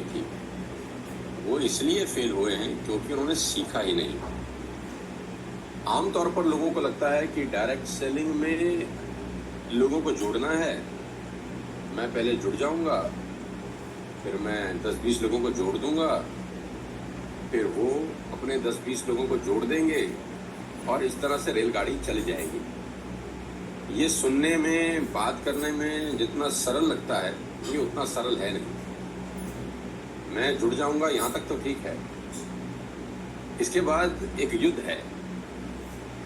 थी। वो इसलिए फेल हुए हैं क्योंकि उन्होंने सीखा ही नहीं। आमतौर पर लोगों को लगता है कि डायरेक्ट सेलिंग में लोगों को जोड़ना है, मैं पहले जुड़ जाऊंगा, फिर मैं 10-20 लोगों को जोड़ दूंगा, फिर वो अपने 10-20 लोगों को जोड़ देंगे और इस तरह से रेलगाड़ी चली जाएगी। ये सुनने में, बात करने में जितना सरल लगता है, ये उतना सरल है नहीं। मैं जुड़ जाऊंगा यहाँ तक तो ठीक है, इसके बाद एक युद्ध है,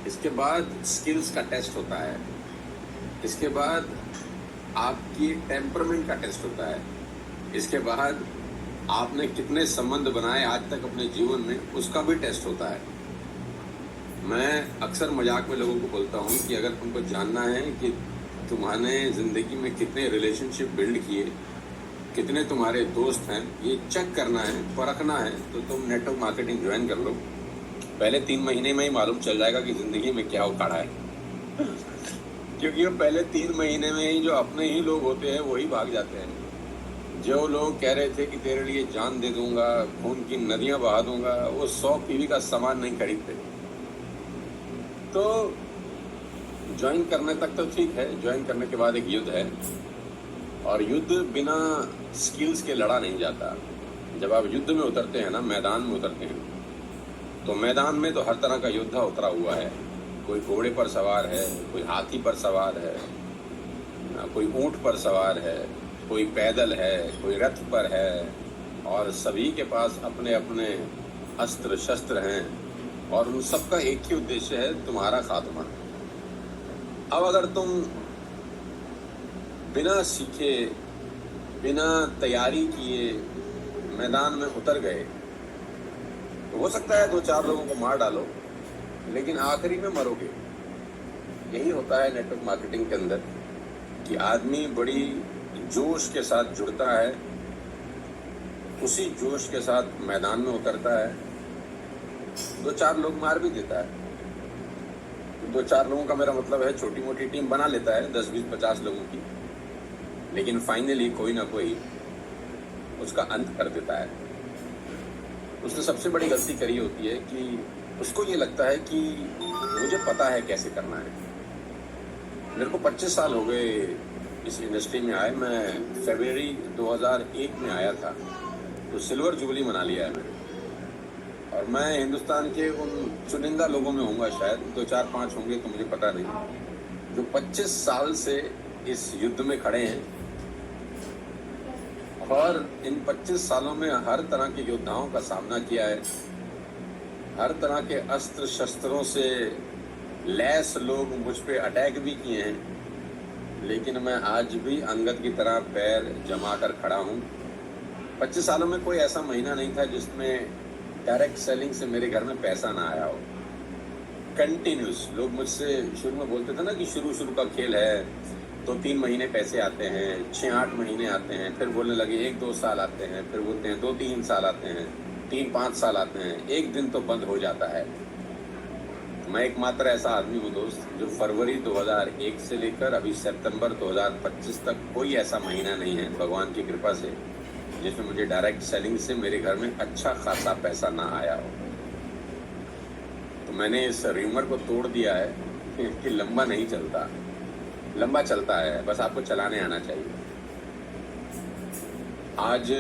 इसके बाद स्किल्स का टेस्ट होता है, इसके बाद आपकी टेम्परामेंट का टेस्ट होता है, इसके बाद आपने कितने संबंध बनाए आज तक अपने जीवन में, उसका भी टेस्ट होता है। मैं अक्सर मजाक में लोगों को बोलता हूँ कि अगर तुमको जानना है कि तुम्हारे ज़िंदगी में कितने रिलेशनशिप बिल्ड किए, कितने तुम्हारे दोस्त हैं, ये चेक करना है, परखना है, तो तुम नेटवर्क मार्केटिंग ज्वाइन कर लो। पहले 3 महीने में ही मालूम चल जाएगा कि ज़िंदगी में क्या उखाड़ा है क्योंकि वो पहले 3 महीने में ही जो अपने ही लोग होते हैं वही भाग जाते हैं। जो लोग कह रहे थे कि तेरे लिए जान दे दूंगा, खून की नदियां बहा दूंगा, वो 100 पीवी का सामान नहीं खरीदते। तो ज्वाइन करने तक तो ठीक है, ज्वाइन करने के बाद एक युद्ध है, और युद्ध बिना स्किल्स के लड़ा नहीं जाता। जब आप युद्ध में उतरते हैं ना, मैदान में उतरते हैं, तो मैदान में तो हर तरह का योद्धा उतरा हुआ है। कोई घोड़े पर सवार है, कोई हाथी पर सवार है, कोई ऊंट पर सवार है, कोई पैदल है, कोई रथ पर है, और सभी के पास अपने अपने अस्त्र शस्त्र हैं, और उन सबका एक ही उद्देश्य है, तुम्हारा खात्मा। अब अगर तुम बिना सीखे, बिना तैयारी किए मैदान में उतर गए, तो हो सकता है 2-4 लोगों को मार डालो, लेकिन आखिरी में मरोगे। यही होता है नेटवर्क मार्केटिंग के अंदर कि आदमी बड़ी जोश के साथ जुड़ता है, उसी जोश के साथ मैदान में उतरता है, 2-4 लोग मार भी देता है। 2-4 लोगों का मेरा मतलब है छोटी मोटी टीम बना लेता है, 10-20-50 लोगों की, लेकिन फाइनली कोई ना कोई उसका अंत कर देता है। उसने सबसे बड़ी गलती करी होती है कि उसको ये लगता है कि मुझे पता है कैसे करना है। मेरे को 25 साल हो गए इस इंडस्ट्री में आए। मैं फरवरी 2001 में आया था, तो सिल्वर जुबली मना लिया है मैंने, और मैं हिंदुस्तान के उन चुनिंदा लोगों में होऊंगा, शायद 2-4-5 होंगे तो मुझे पता नहीं, जो 25 साल से इस युद्ध में खड़े हैं, और इन 25 सालों में हर तरह के योद्धाओं का सामना किया है, हर तरह के अस्त्र शस्त्रों से लैस लोग मुझ पे अटैक भी किए हैं, लेकिन मैं आज भी अंगद की तरह पैर जमा कर खड़ा हूँ। 25 सालों में कोई ऐसा महीना नहीं था जिसमें डायरेक्ट सेलिंग से मेरे घर में पैसा ना आया हो। कंटिन्यूस लोग मुझसे शुरू में बोलते थे ना कि शुरू का खेल है, तो 3 महीने पैसे आते हैं, 6-8 महीने आते हैं, फिर बोलने लगे 1-2 साल आते हैं, फिर बोलते हैं 2-3 साल आते हैं, 3-5 साल आते हैं, एक दिन तो बंद हो जाता है। मैं एकमात्र ऐसा आदमी हूँ दोस्त, जो फरवरी 2001 से लेकर अभी सितंबर 2025 तक कोई ऐसा महीना नहीं है भगवान की कृपा से जिसमें मुझे डायरेक्ट सेलिंग से मेरे घर में अच्छा खासा पैसा ना आया हो। तो मैंने इस र्यूमर को तोड़ दिया है कि लंबा नहीं चलता, लंबा चलता है, बस आपको चलाने आना चाहिए। आज